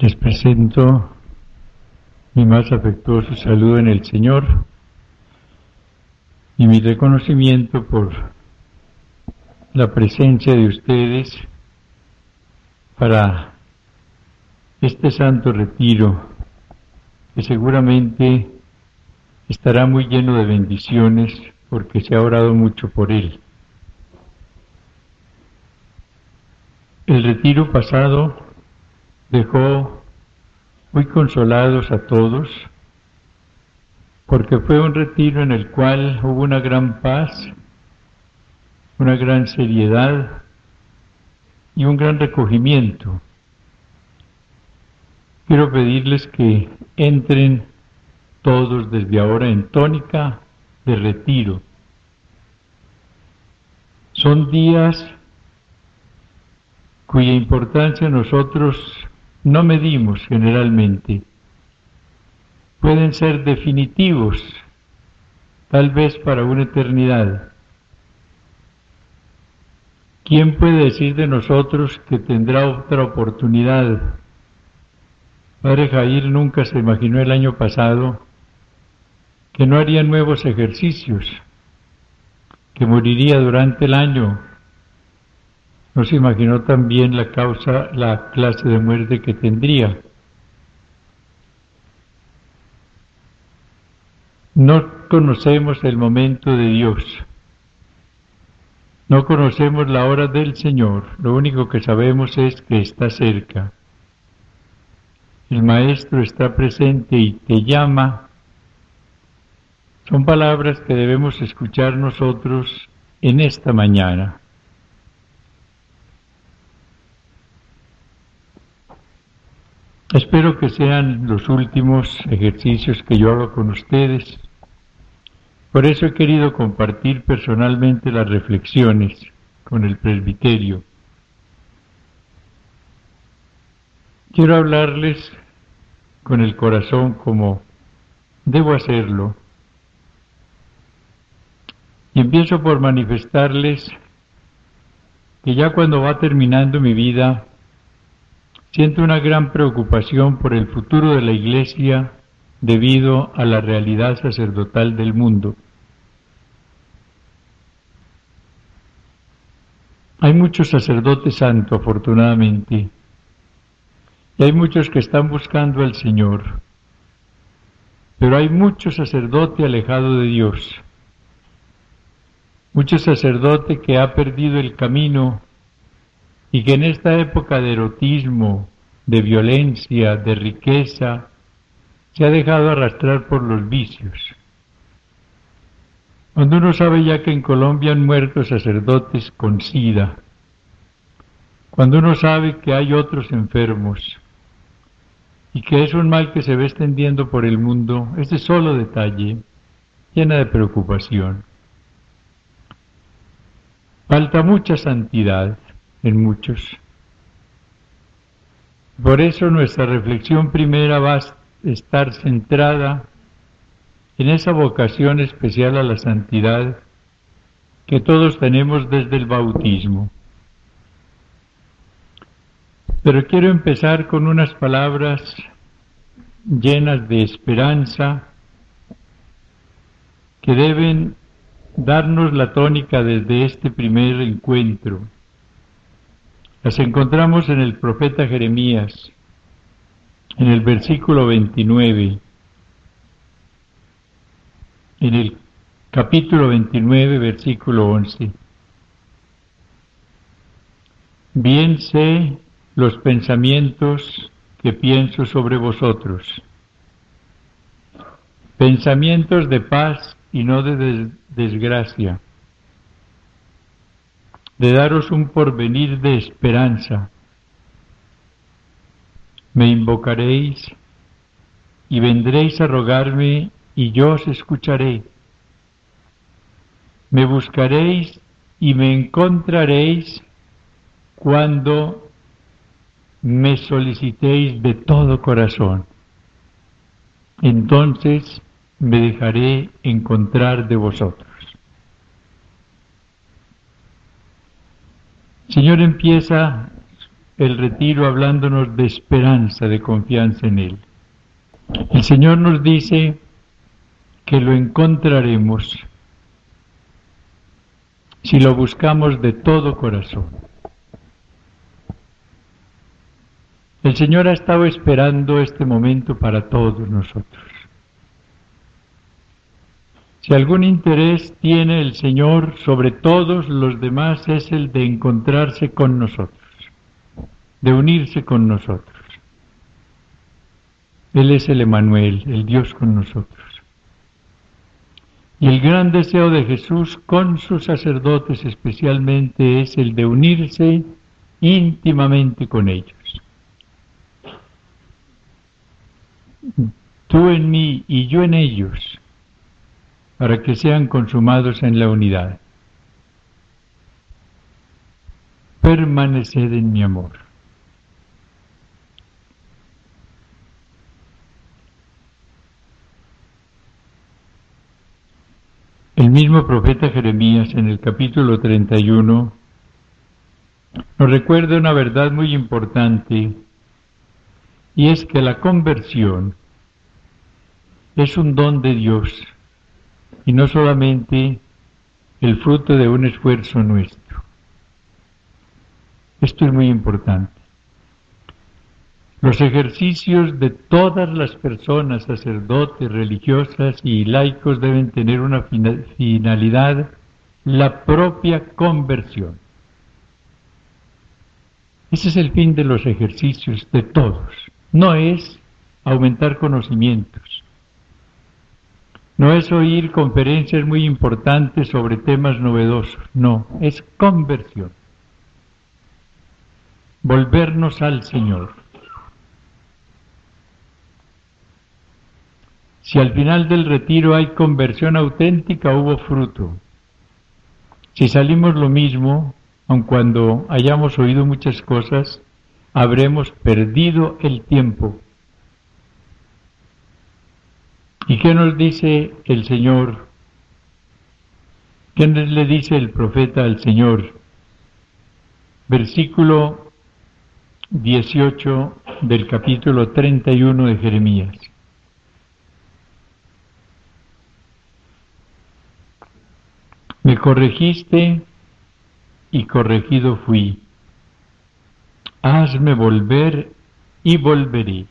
Les presento mi más afectuoso saludo en el Señor y mi reconocimiento por la presencia de ustedes para este santo retiro, que seguramente estará muy lleno de bendiciones porque se ha orado mucho por él. El retiro pasado dejó muy consolados a todos, porque fue un retiro en el cual hubo una gran paz, una gran seriedad y un gran recogimiento. Quiero pedirles que entren todos desde ahora en tónica de retiro. Son días cuya importancia nosotros no medimos generalmente. Pueden ser definitivos, tal vez para una eternidad. ¿Quién puede decir de nosotros que tendrá otra oportunidad? Padre Jair nunca se imaginó el año pasado que no haría nuevos ejercicios, que moriría durante el año. No se imaginó también la clase de muerte que tendría. No conocemos el momento de Dios. No conocemos la hora del Señor. Lo único que sabemos es que está cerca. El Maestro está presente y te llama. Son palabras que debemos escuchar nosotros en esta mañana. Espero que sean los últimos ejercicios que yo hago con ustedes. Por eso he querido compartir personalmente las reflexiones con el presbiterio. Quiero hablarles con el corazón como debo hacerlo. Y empiezo por manifestarles que ya cuando va terminando mi vida, siento una gran preocupación por el futuro de la Iglesia debido a la realidad sacerdotal del mundo. Hay muchos sacerdotes santos, afortunadamente, y hay muchos que están buscando al Señor, pero hay mucho sacerdote alejado de Dios, mucho sacerdote que ha perdido el camino y que en esta época de erotismo, de violencia, de riqueza, se ha dejado arrastrar por los vicios. Cuando uno sabe ya que en Colombia han muerto sacerdotes con SIDA, cuando uno sabe que hay otros enfermos y que es un mal que se va extendiendo por el mundo, este solo detalle llena de preocupación. Falta mucha santidad en muchos. Por eso nuestra reflexión primera va a estar centrada en esa vocación especial a la santidad que todos tenemos desde el bautismo. Pero quiero empezar con unas palabras llenas de esperanza que deben darnos la tónica desde este primer encuentro. Las encontramos en el profeta Jeremías, en el versículo 29, en el capítulo 29, versículo 11. Bien sé los pensamientos que pienso sobre vosotros, pensamientos de paz y no de desgracia, de daros un porvenir de esperanza. Me invocaréis y vendréis a rogarme y yo os escucharé. Me buscaréis y me encontraréis cuando me solicitéis de todo corazón. Entonces me dejaré encontrar de vosotros. El Señor empieza el retiro hablándonos de esperanza, de confianza en Él. El Señor nos dice que lo encontraremos si lo buscamos de todo corazón. El Señor ha estado esperando este momento para todos nosotros. Si algún interés tiene el Señor sobre todos los demás es el de encontrarse con nosotros, de unirse con nosotros. Él es el Emmanuel, el Dios con nosotros. Y el gran deseo de Jesús con sus sacerdotes especialmente es el de unirse íntimamente con ellos. Tú en mí y yo en ellos, para que sean consumados en la unidad. Permaneced en mi amor. El mismo profeta Jeremías en el capítulo 31 nos recuerda una verdad muy importante, y es que la conversión es un don de Dios y no solamente el fruto de un esfuerzo nuestro. Esto es muy importante. Los ejercicios de todas las personas, sacerdotes, religiosas y laicos, deben tener una finalidad, la propia conversión. Ese es el fin de los ejercicios de todos. No es aumentar conocimientos. No es oír conferencias muy importantes sobre temas novedosos. No, es conversión. Volvernos al Señor. Si al final del retiro hay conversión auténtica, hubo fruto. Si salimos lo mismo, aun cuando hayamos oído muchas cosas, habremos perdido el tiempo. ¿Y qué nos dice el Señor? ¿Qué le dice el profeta al Señor? Versículo 18 del capítulo 31 de Jeremías. Me corregiste y corregido fui. Hazme volver y volveré.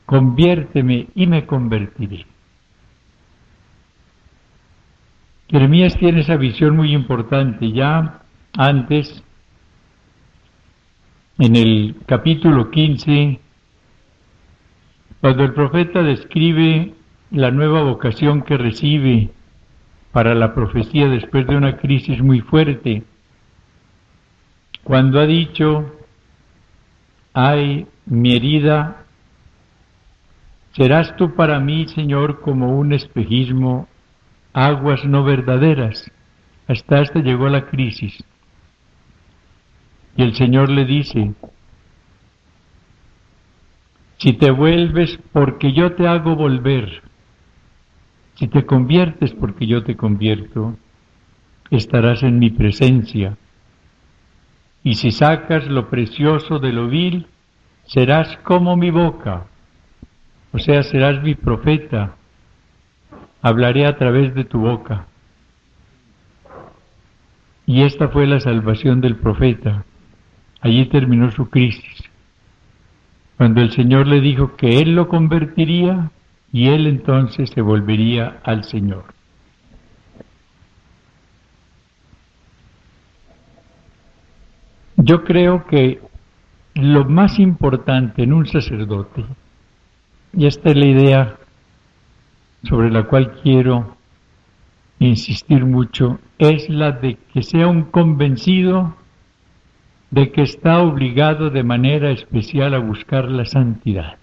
Conviérteme y me convertiré. Jeremías tiene esa visión muy importante. Ya antes, en el capítulo 15, cuando el profeta describe la nueva vocación que recibe para la profecía después de una crisis muy fuerte, cuando ha dicho, ay, mi herida, serás tú para mí, Señor, como un espejismo, aguas no verdaderas. Hasta esta llegó la crisis. Y el Señor le dice, si te vuelves porque yo te hago volver, si te conviertes porque yo te convierto, estarás en mi presencia. Y si sacas lo precioso de lo vil, serás como mi boca. O sea, serás mi profeta. Hablaré a través de tu boca. Y esta fue la salvación del profeta. Allí terminó su crisis. Cuando el Señor le dijo que Él lo convertiría, y él entonces se volvería al Señor. Yo creo que lo más importante en un sacerdote, y esta es la idea sobre la cual quiero insistir mucho, es la de que sea un convencido de que está obligado de manera especial a buscar la santidad.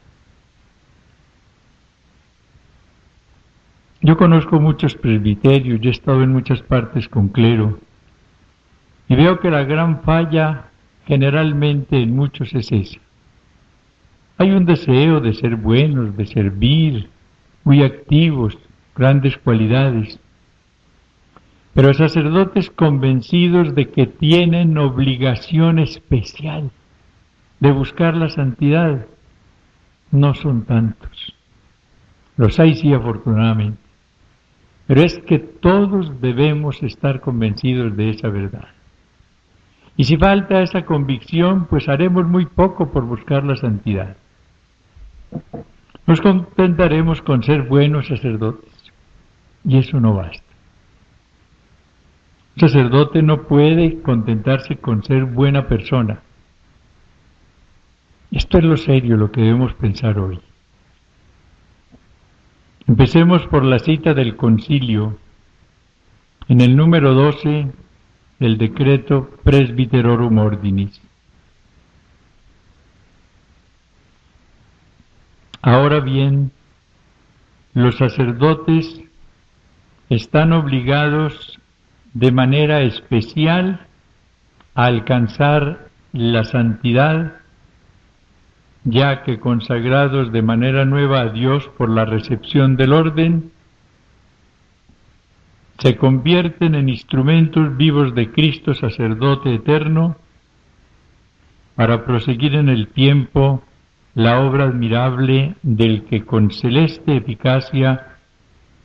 Yo conozco muchos presbiterios, yo he estado en muchas partes con clero, y veo que la gran falla generalmente en muchos es esa. Hay un deseo de ser buenos, de servir, muy activos, grandes cualidades, pero sacerdotes convencidos de que tienen obligación especial de buscar la santidad. No son tantos. Los hay sí, afortunadamente. Pero es que todos debemos estar convencidos de esa verdad. Y si falta esa convicción, pues haremos muy poco por buscar la santidad. Nos contentaremos con ser buenos sacerdotes. Y eso no basta. Un sacerdote no puede contentarse con ser buena persona. Esto es lo serio, lo que debemos pensar hoy. Empecemos por la cita del concilio, en el número 12 del decreto Presbyterorum Ordinis. Ahora bien, los sacerdotes están obligados de manera especial a alcanzar la santidad, ya que consagrados de manera nueva a Dios por la recepción del orden, se convierten en instrumentos vivos de Cristo, sacerdote eterno, para proseguir en el tiempo la obra admirable del que con celeste eficacia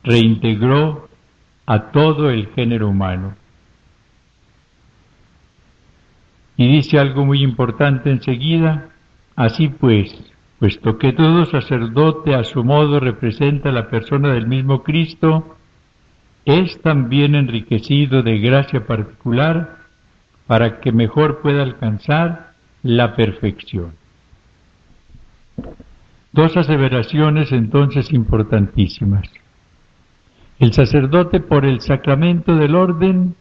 reintegró a todo el género humano. Y dice algo muy importante enseguida: así pues, puesto que todo sacerdote a su modo representa la persona del mismo Cristo, es también enriquecido de gracia particular para que mejor pueda alcanzar la perfección. Dos aseveraciones entonces importantísimas. El sacerdote, por el sacramento del orden,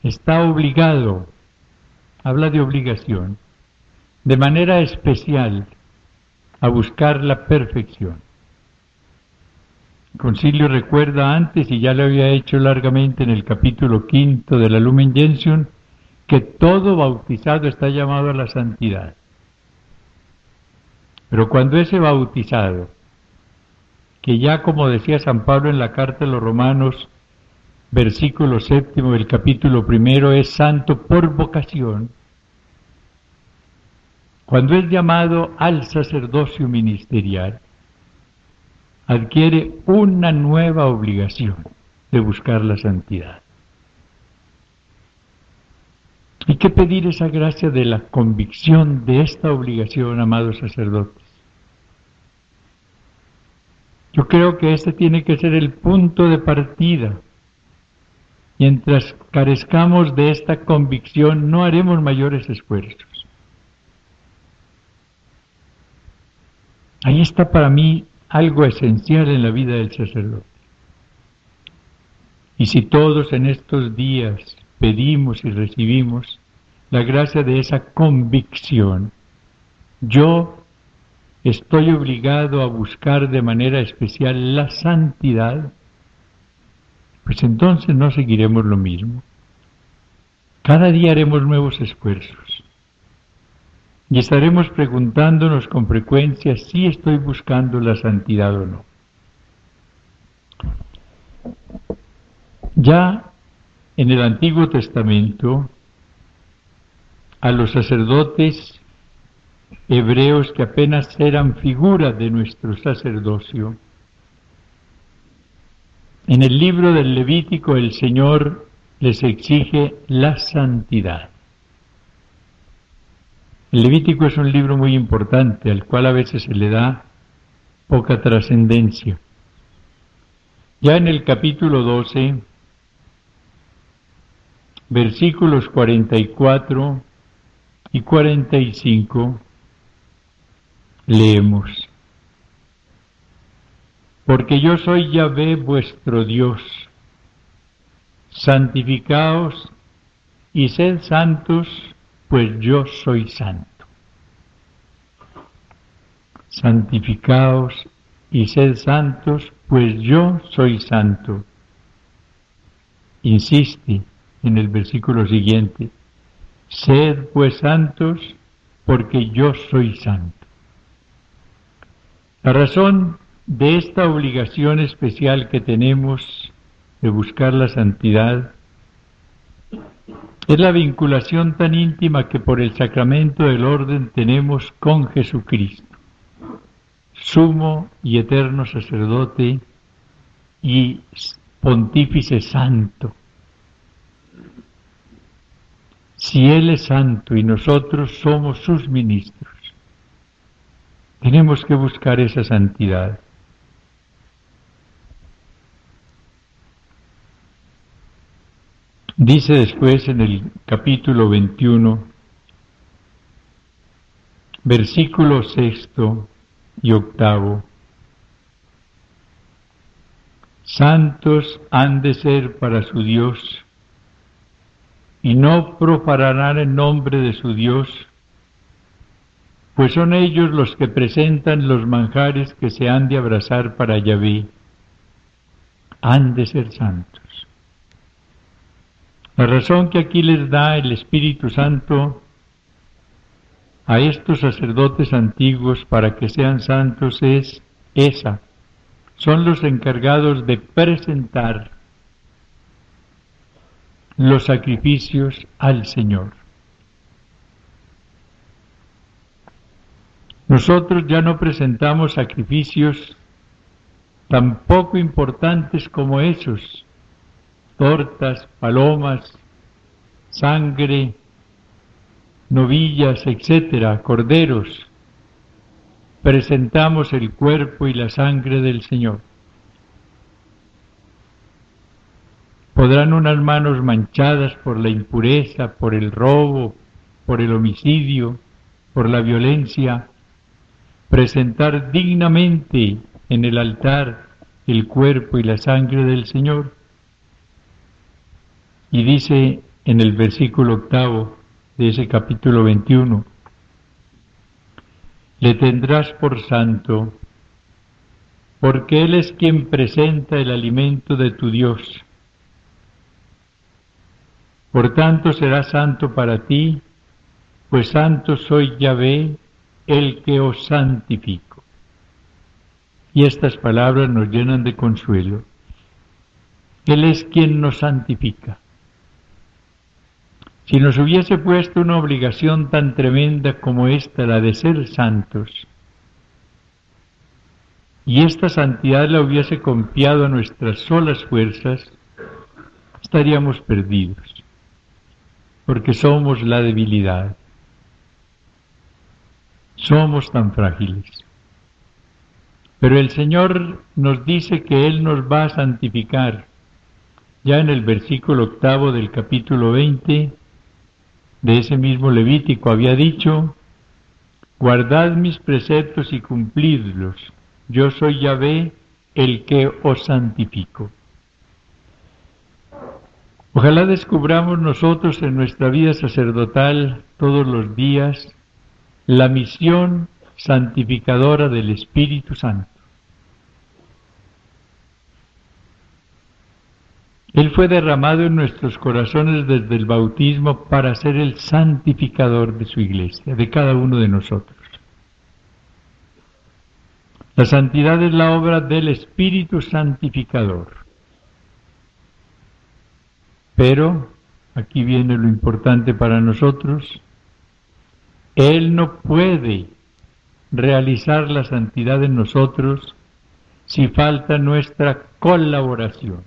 está obligado, habla de obligación, de manera especial a buscar la perfección. El concilio recuerda antes, y ya lo había hecho largamente en el capítulo 5 de la Lumen Gentium, que todo bautizado está llamado a la santidad. Pero cuando ese bautizado, que ya como decía San Pablo en la carta a los Romanos, versículo 7 del capítulo 1, es santo por vocación, cuando es llamado al sacerdocio ministerial, adquiere una nueva obligación de buscar la santidad. Hay que pedir esa gracia de la convicción de esta obligación, amados sacerdotes. Yo creo que este tiene que ser el punto de partida. Mientras carezcamos de esta convicción, no haremos mayores esfuerzos. Ahí está para mí algo esencial en la vida del sacerdote. Y si todos en estos días pedimos y recibimos la gracia de esa convicción, yo estoy obligado a buscar de manera especial la santidad, pues entonces no seguiremos lo mismo. Cada día haremos nuevos esfuerzos y estaremos preguntándonos con frecuencia si estoy buscando la santidad o no. Ya en el Antiguo Testamento, a los sacerdotes hebreos que apenas eran figura de nuestro sacerdocio, en el libro del Levítico el Señor les exige la santidad. El Levítico es un libro muy importante, al cual a veces se le da poca trascendencia. Ya en el capítulo 12, versículos 44 y 45, leemos: porque yo soy Yahvé vuestro Dios, santificaos y sed santos, pues yo soy santo. Santificaos y sed santos, pues yo soy santo. Insiste en el versículo siguiente: sed pues santos, porque yo soy santo. La razón de esta obligación especial que tenemos de buscar la santidad Es la vinculación tan íntima que por el sacramento del orden tenemos con Jesucristo, sumo y eterno sacerdote y pontífice santo. Si Él es santo y nosotros somos sus ministros, tenemos que buscar esa santidad. Dice después en el capítulo 21, versículo 6 y 8, santos han de ser para su Dios, y no profanarán el nombre de su Dios, pues son ellos los que presentan los manjares que se han de abrazar para Yahvé. Han de ser santos. La razón que aquí les da el Espíritu Santo a estos sacerdotes antiguos para que sean santos es esa. Son los encargados de presentar los sacrificios al Señor. Nosotros ya no presentamos sacrificios tan poco importantes como esos, tortas, palomas, sangre, novillas, etcétera, corderos. Presentamos el cuerpo y la sangre del Señor. Podrán unas manos manchadas por la impureza, por el robo, por el homicidio, por la violencia, presentar dignamente en el altar el cuerpo y la sangre del Señor. Y dice en el versículo 8 de ese capítulo 21, le tendrás por santo, porque Él es quien presenta el alimento de tu Dios. Por tanto será santo para ti, pues santo soy Yahvé, el que os santifico. Y estas palabras nos llenan de consuelo. Él es quien nos santifica. Si nos hubiese puesto una obligación tan tremenda como esta, la de ser santos, y esta santidad la hubiese confiado a nuestras solas fuerzas, estaríamos perdidos, porque somos la debilidad. Somos tan frágiles. Pero el Señor nos dice que Él nos va a santificar. Ya en el versículo 8 del capítulo 20 de ese mismo Levítico había dicho, guardad mis preceptos y cumplidlos, yo soy Yahvé, el que os santifico. Ojalá descubramos nosotros en nuestra vida sacerdotal todos los días la misión santificadora del Espíritu Santo. Él fue derramado en nuestros corazones desde el bautismo para ser el santificador de su iglesia, de cada uno de nosotros. La santidad es la obra del Espíritu santificador. Pero, aquí viene lo importante para nosotros, Él no puede realizar la santidad en nosotros si falta nuestra colaboración.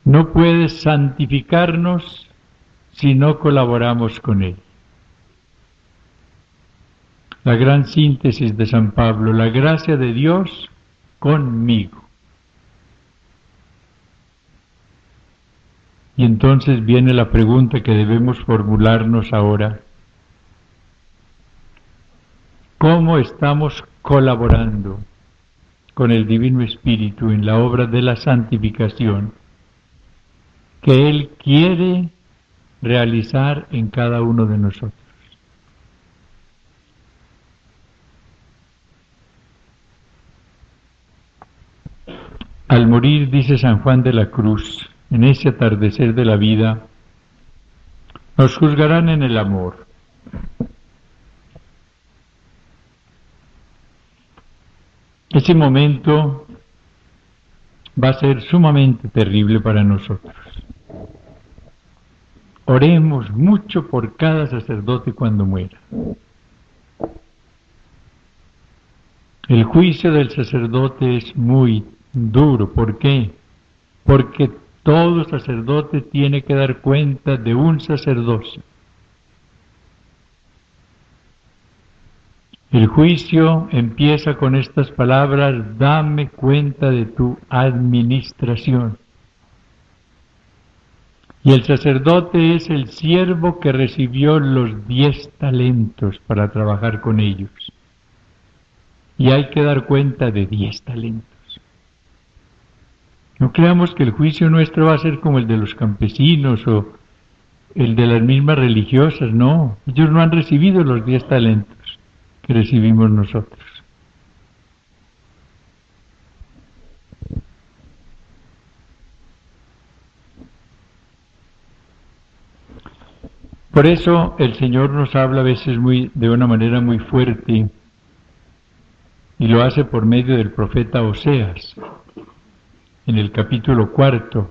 No puede santificarnos si no colaboramos con Él. La gran síntesis de San Pablo, la gracia de Dios conmigo. Y entonces viene la pregunta que debemos formularnos ahora. ¿Cómo estamos colaborando con el Divino Espíritu en la obra de la santificación que Él quiere realizar en cada uno de nosotros? Al morir, dice San Juan de la Cruz, en ese atardecer de la vida, nos juzgarán en el amor. Ese momento va a ser sumamente terrible para nosotros. Oremos mucho por cada sacerdote cuando muera. El juicio del sacerdote es muy duro. ¿Por qué? Porque todo sacerdote tiene que dar cuenta de un sacerdocio. El juicio empieza con estas palabras: dame cuenta de tu administración. Y el sacerdote es el siervo que recibió los 10 talentos para trabajar con ellos. Y hay que dar cuenta de 10 talentos. No creamos que el juicio nuestro va a ser como el de los campesinos o el de las mismas religiosas, no. Ellos no han recibido los 10 talentos que recibimos nosotros. Por eso el Señor nos habla a veces de una manera muy fuerte, y lo hace por medio del profeta Oseas, en el capítulo 4.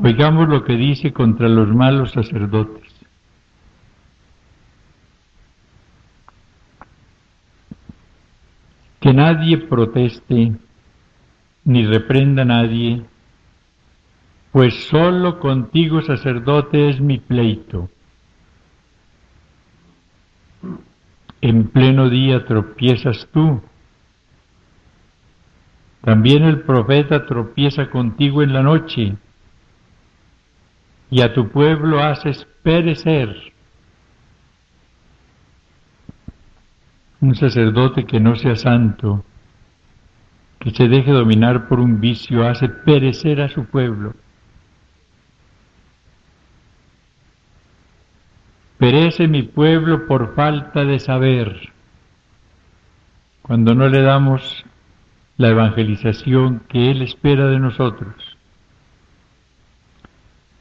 Oigamos lo que dice contra los malos sacerdotes. Que nadie proteste ni reprenda a nadie, pues solo contigo, sacerdote, es mi pleito. En pleno día tropiezas tú. También el profeta tropieza contigo en la noche, y a tu pueblo haces perecer. Un sacerdote que no sea santo, que se deje dominar por un vicio, hace perecer a su pueblo. Perece mi pueblo por falta de saber, cuando no le damos la evangelización que Él espera de nosotros.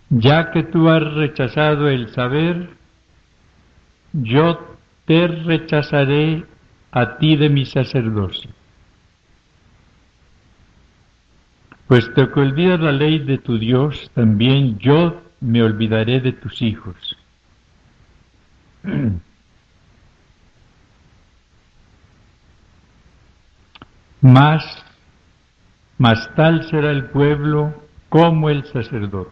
Ya que tú has rechazado el saber, yo te rechazaré a ti de mi sacerdocio. Puesto que olvidas la ley de tu Dios, también yo me olvidaré de tus hijos. Más tal será el pueblo como el sacerdote.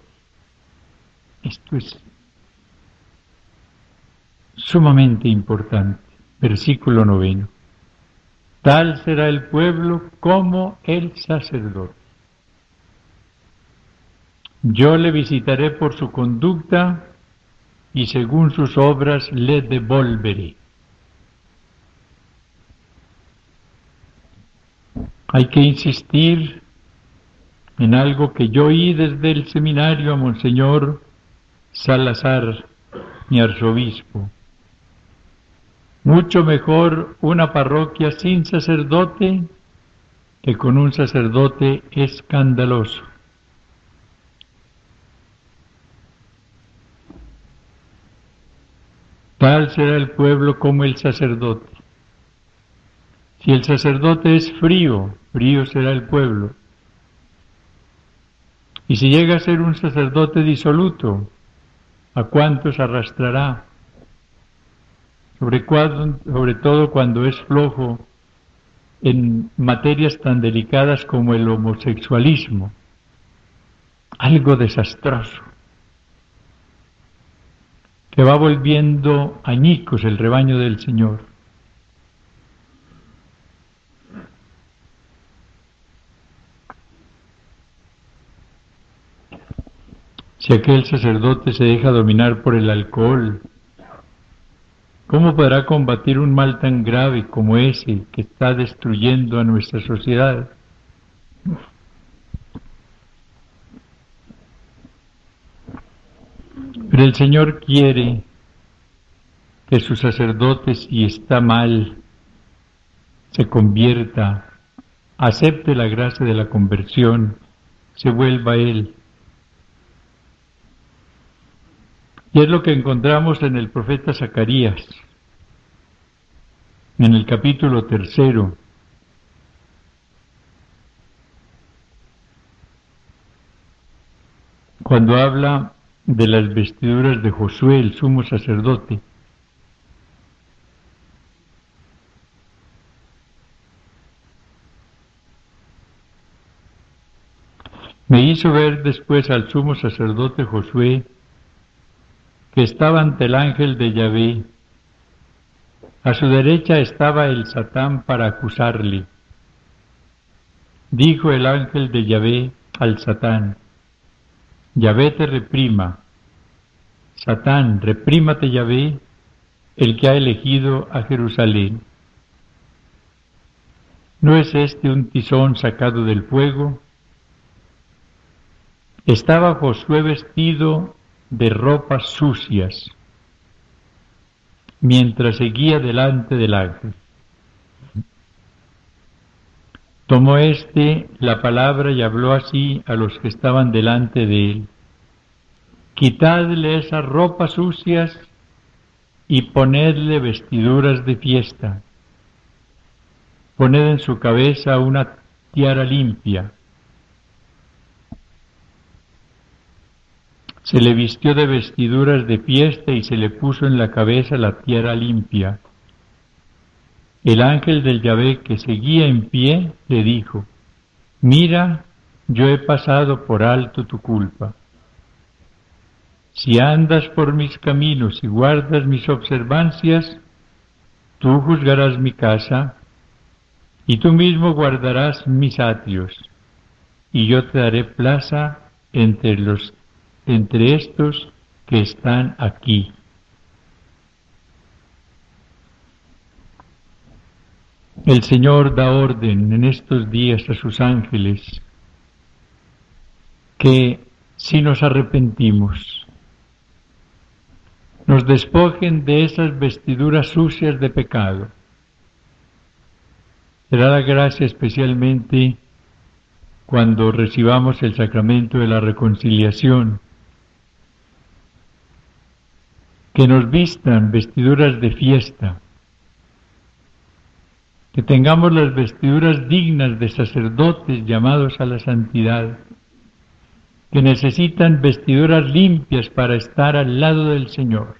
Esto es sumamente importante. Versículo 9. Tal será el pueblo como el sacerdote. Yo le visitaré por su conducta y según sus obras le devolveré. Hay que insistir en algo que yo oí desde el seminario a Monseñor Salazar, mi arzobispo. Mucho mejor una parroquia sin sacerdote que con un sacerdote escandaloso. Tal será el pueblo como el sacerdote. Si el sacerdote es frío, frío será el pueblo. Y si llega a ser un sacerdote disoluto, ¿a cuántos arrastrará? Sobre todo cuando es flojo en materias tan delicadas como el homosexualismo. Algo desastroso, que va volviendo añicos el rebaño del Señor. Si aquel sacerdote se deja dominar por el alcohol, ¿cómo podrá combatir un mal tan grave como ese que está destruyendo a nuestra sociedad? Pero el Señor quiere que sus sacerdotes, si está mal, se convierta, acepte la gracia de la conversión, se vuelva a Él. Y es lo que encontramos en el profeta Zacarías, en el capítulo 3. cuando habla de las vestiduras de Josué, el sumo sacerdote. Me hizo ver después al sumo sacerdote Josué, que estaba ante el ángel de Yahvé. A su derecha estaba el Satán para acusarle. Dijo el ángel de Yahvé al Satán: Yahvé te reprima. Satán, reprímate Yahvé, el que ha elegido a Jerusalén. ¿No es este un tizón sacado del fuego? Estaba Josué vestido de ropas sucias, mientras seguía delante del ángel. Tomó éste la palabra y habló así a los que estaban delante de él: Quitadle esas ropas sucias y ponedle vestiduras de fiesta. Poned en su cabeza una tiara limpia. Se le vistió de vestiduras de fiesta y se le puso en la cabeza la tiara limpia. El ángel del Yahvé, que seguía en pie, le dijo: Mira, yo he pasado por alto tu culpa. Si andas por mis caminos y guardas mis observancias, tú juzgarás mi casa, y tú mismo guardarás mis atrios, y yo te daré plaza entre estos que están aquí. El Señor da orden en estos días a sus ángeles que, si nos arrepentimos, nos despojen de esas vestiduras sucias de pecado. Será la gracia especialmente cuando recibamos el sacramento de la reconciliación, que nos vistan vestiduras de fiesta, que tengamos las vestiduras dignas de sacerdotes llamados a la santidad, que necesitan vestiduras limpias para estar al lado del Señor.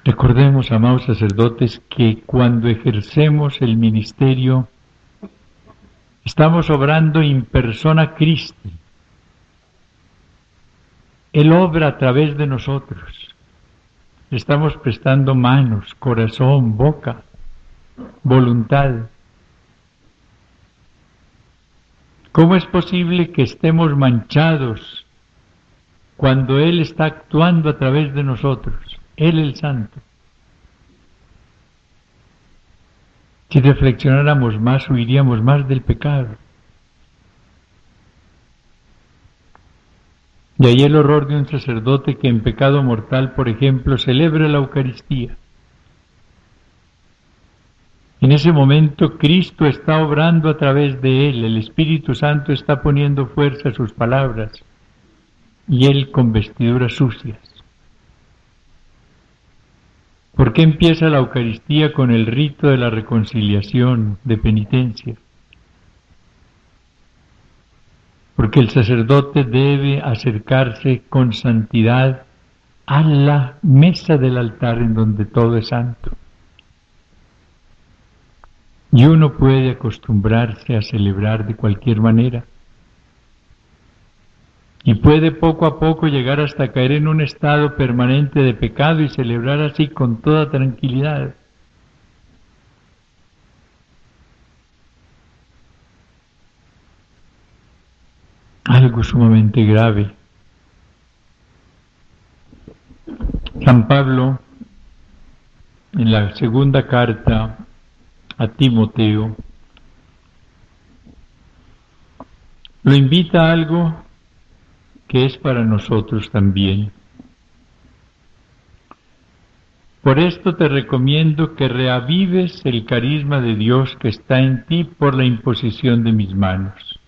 Recordemos, amados sacerdotes, que cuando ejercemos el ministerio estamos obrando in persona Christi. Él obra a través de nosotros. Estamos prestando manos, corazón, boca, voluntad. ¿Cómo es posible que estemos manchados cuando Él está actuando a través de nosotros? Él el Santo. Si reflexionáramos más, huiríamos más del pecado. Y ahí el horror de un sacerdote que en pecado mortal, por ejemplo, celebra la Eucaristía. En ese momento Cristo está obrando a través de él, el Espíritu Santo está poniendo fuerza a sus palabras, y él con vestiduras sucias. ¿Por qué empieza la Eucaristía con el rito de la reconciliación, de penitencia? Porque el sacerdote debe acercarse con santidad a la mesa del altar en donde todo es santo. Y uno puede acostumbrarse a celebrar de cualquier manera. Y puede poco a poco llegar hasta caer en un estado permanente de pecado y celebrar así con toda tranquilidad. Algo sumamente grave. San Pablo, en la segunda carta a Timoteo, lo invita a algo que es para nosotros también. Por esto te recomiendo que reavives el carisma de Dios que está en ti por la imposición de mis manos.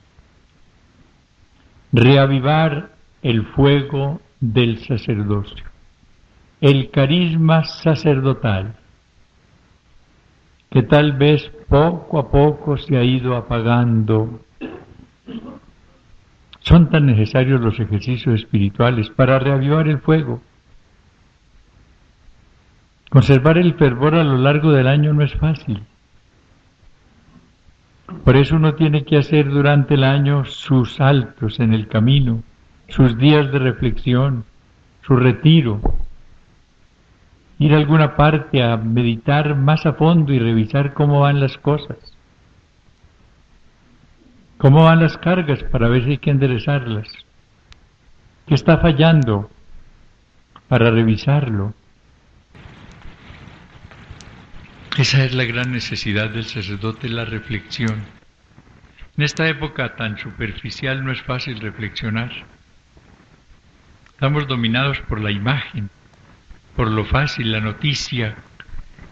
Reavivar el fuego del sacerdocio, el carisma sacerdotal, que tal vez poco a poco se ha ido apagando Son tan necesarios los ejercicios espirituales para reavivar el fuego. Conservar el fervor a lo largo del año no es fácil. Por eso uno tiene que hacer durante el año sus altos en el camino, sus días de reflexión, su retiro, ir a alguna parte a meditar más a fondo y revisar cómo van las cosas, cómo van las cargas para ver si hay que enderezarlas, qué está fallando para revisarlo. Esa es la gran necesidad del sacerdote, la reflexión. En esta época tan superficial no es fácil reflexionar. Estamos dominados por la imagen, por lo fácil, la noticia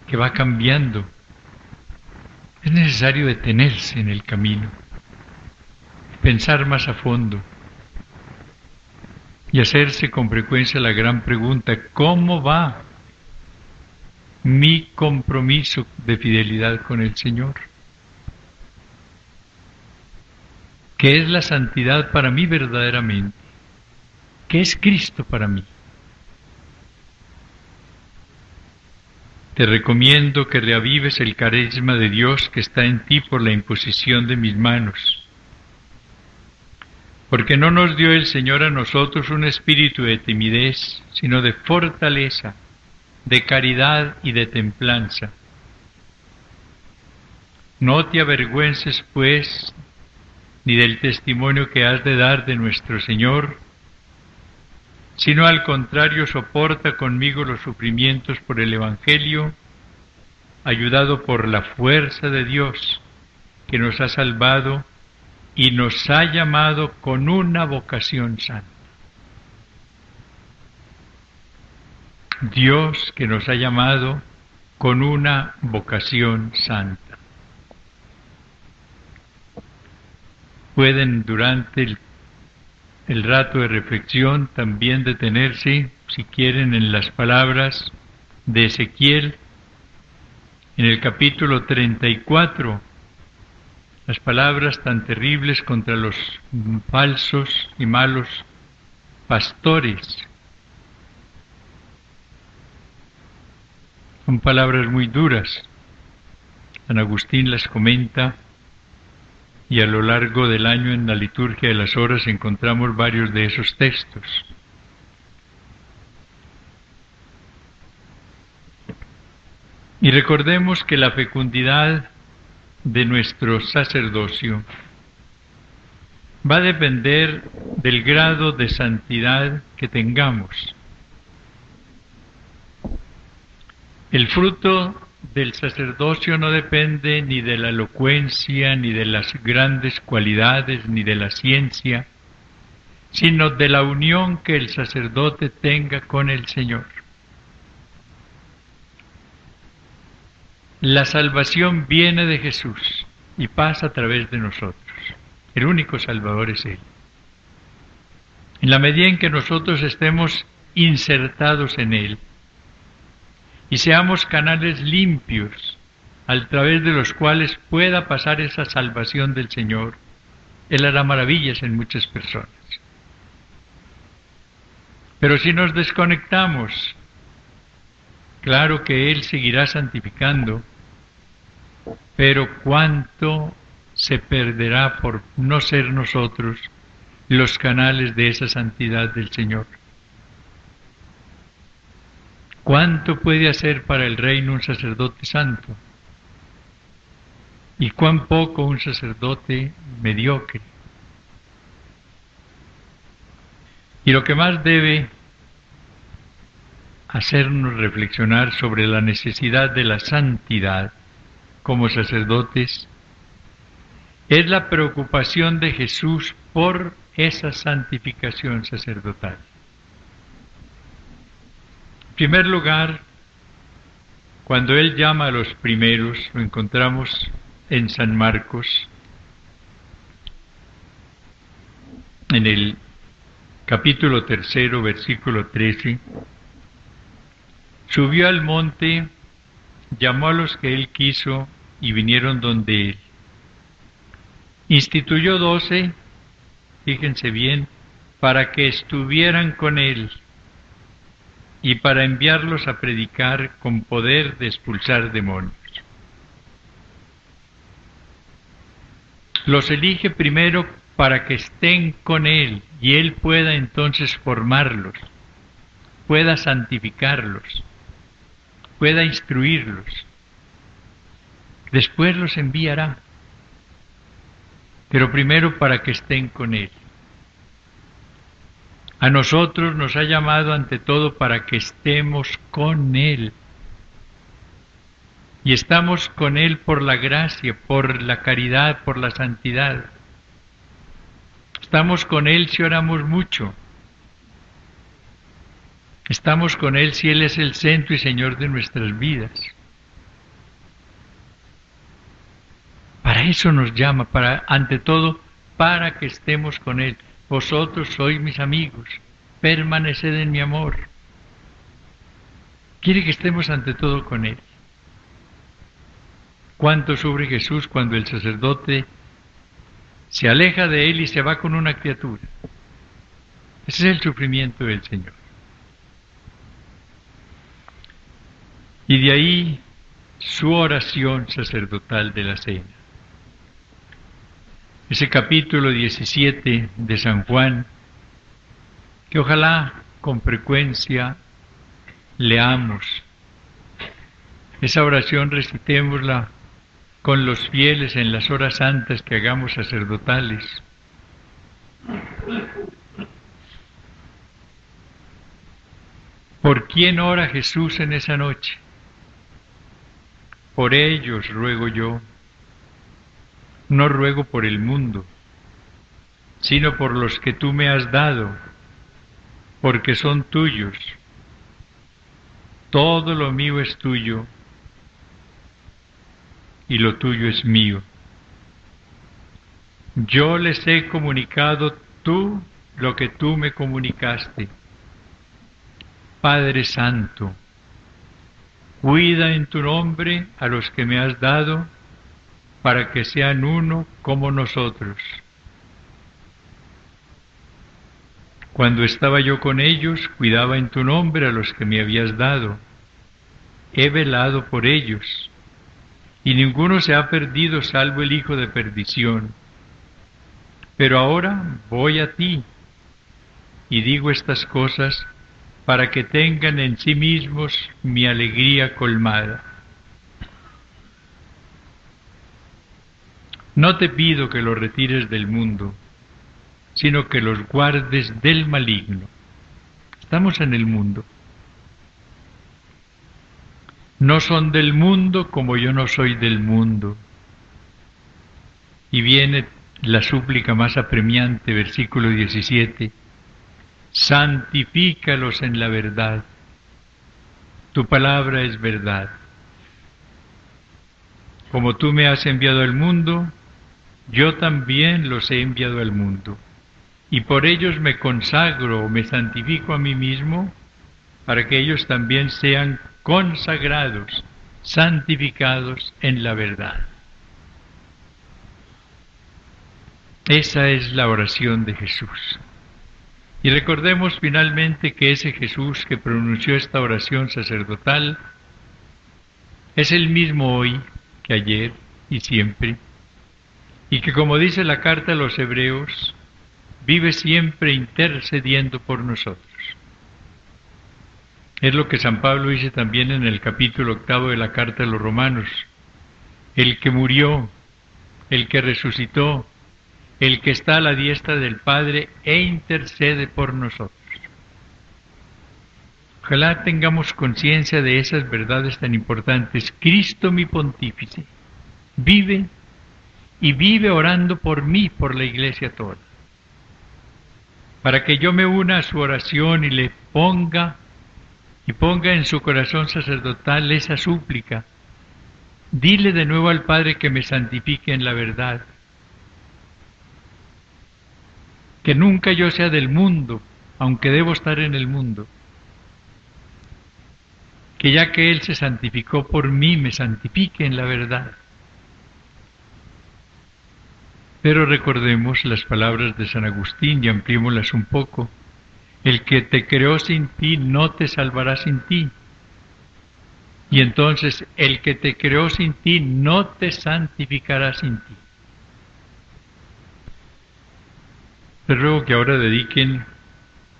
que va cambiando. Es necesario detenerse en el camino, pensar más a fondo y hacerse con frecuencia la gran pregunta: ¿cómo va mi compromiso de fidelidad con el Señor? ¿Qué es la santidad para mí verdaderamente? ¿Qué es Cristo para mí? Te recomiendo que reavives el carisma de Dios que está en ti por la imposición de mis manos. Porque no nos dio el Señor a nosotros un espíritu de timidez, sino de fortaleza, de caridad y de templanza. No te avergüences, pues, ni del testimonio que has de dar de nuestro Señor, sino al contrario soporta conmigo los sufrimientos por el Evangelio, ayudado por la fuerza de Dios, que nos ha salvado y nos ha llamado con una vocación santa. Dios que nos ha llamado con una vocación santa. Pueden durante el rato de reflexión también detenerse, si quieren, en las palabras de Ezequiel, en el capítulo 34, las palabras tan terribles contra los falsos y malos pastores. Son palabras muy duras. San Agustín las comenta y a lo largo del año en la liturgia de las horas encontramos varios de esos textos. Y recordemos que la fecundidad de nuestro sacerdocio va a depender del grado de santidad que tengamos. El fruto del sacerdocio no depende ni de la elocuencia, ni de las grandes cualidades, ni de la ciencia, sino de la unión que el sacerdote tenga con el Señor. La salvación viene de Jesús y pasa a través de nosotros. El único Salvador es Él. En la medida en que nosotros estemos insertados en Él y seamos canales limpios a través de los cuales pueda pasar esa salvación del Señor, Él hará maravillas en muchas personas. Pero si nos desconectamos, claro que Él seguirá santificando, pero cuánto se perderá por no ser nosotros los canales de esa santidad del Señor. ¿Cuánto puede hacer para el reino un sacerdote santo? ¿Y cuán poco un sacerdote mediocre? Y lo que más debe hacernos reflexionar sobre la necesidad de la santidad como sacerdotes es la preocupación de Jesús por esa santificación sacerdotal. En primer lugar, cuando Él llama a los primeros, lo encontramos en San Marcos, en el capítulo 3, versículo 13, subió al monte, llamó a los que Él quiso y vinieron donde Él. Instituyó 12 fíjense bien, para que estuvieran con él y para enviarlos a predicar con poder de expulsar demonios. Los elige primero para que estén con él y él pueda entonces formarlos, pueda santificarlos, pueda instruirlos. Después los enviará, pero primero para que estén con él. A nosotros nos ha llamado ante todo para que estemos con él. Y estamos con él por la gracia, por la caridad, por la santidad. Estamos con él si oramos mucho. Estamos con él si él es el centro y Señor de nuestras vidas. Para eso nos llama, ante todo, para que estemos con él. Vosotros sois mis amigos, permaneced en mi amor. Quiere que estemos ante todo con él. ¿Cuánto sufre Jesús cuando el sacerdote se aleja de él y se va con una criatura? Ese es el sufrimiento del Señor. Y de ahí su oración sacerdotal de la cena. Ese capítulo 17 de San Juan, que ojalá con frecuencia leamos. Esa oración recitémosla con los fieles en las horas santas que hagamos sacerdotales. ¿Por quién ora Jesús en esa noche? Por ellos ruego yo. No ruego por el mundo, sino por los que tú me has dado, porque son tuyos. Todo lo mío es tuyo, y lo tuyo es mío. Yo les he comunicado tú lo que tú me comunicaste. Padre Santo, cuida en tu nombre a los que me has dado, para que sean uno como nosotros. Cuando estaba yo con ellos, cuidaba en tu nombre a los que me habías dado. He velado por ellos, y ninguno se ha perdido salvo el hijo de perdición. Pero ahora voy a ti, y digo estas cosas para que tengan en sí mismos mi alegría colmada. No te pido que los retires del mundo, sino que los guardes del maligno. Estamos en el mundo. No son del mundo como yo no soy del mundo. Y viene la súplica más apremiante, versículo 17. Santifícalos en la verdad. Tu palabra es verdad. Como tú me has enviado al mundo, yo también los he enviado al mundo, y por ellos me consagro o me santifico a mí mismo, para que ellos también sean consagrados, santificados en la verdad. Esa es la oración de Jesús. Y recordemos finalmente que ese Jesús que pronunció esta oración sacerdotal es el mismo hoy que ayer y siempre, y que, como dice la carta a los Hebreos, vive siempre intercediendo por nosotros. Es lo que San Pablo dice también en el capítulo 8 de la carta a los Romanos. El que murió, el que resucitó, el que está a la diestra del Padre e intercede por nosotros. Ojalá tengamos conciencia de esas verdades tan importantes. Cristo mi pontífice vive y vive orando por mí, por la Iglesia toda, para que yo me una a su oración y le ponga en su corazón sacerdotal esa súplica. Dile de nuevo al Padre que me santifique en la verdad, que nunca yo sea del mundo, aunque debo estar en el mundo, que ya que Él se santificó por mí, me santifique en la verdad. Pero recordemos las palabras de San Agustín y ampliémoslas un poco. El que te creó sin ti no te salvará sin ti. Y entonces el que te creó sin ti no te santificará sin ti. Les ruego que ahora dediquen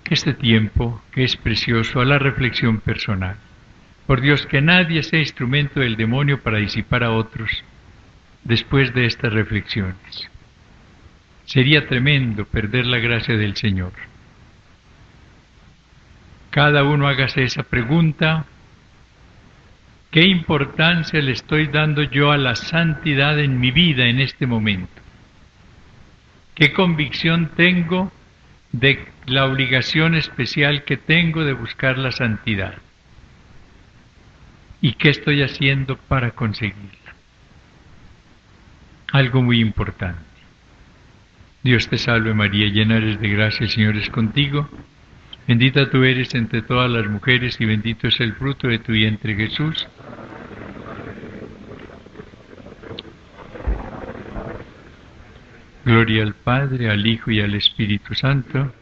este tiempo, que es precioso, a la reflexión personal. Por Dios, que nadie sea instrumento del demonio para disipar a otros después de estas reflexiones. Sería tremendo perder la gracia del Señor. Cada uno hágase esa pregunta: ¿qué importancia le estoy dando yo a la santidad en mi vida en este momento? ¿Qué convicción tengo de la obligación especial que tengo de buscar la santidad? ¿Y qué estoy haciendo para conseguirla? Algo muy importante. Dios te salve María, llena eres de gracia, el Señor es contigo. Bendita tú eres entre todas las mujeres y bendito es el fruto de tu vientre Jesús. Gloria al Padre, al Hijo y al Espíritu Santo.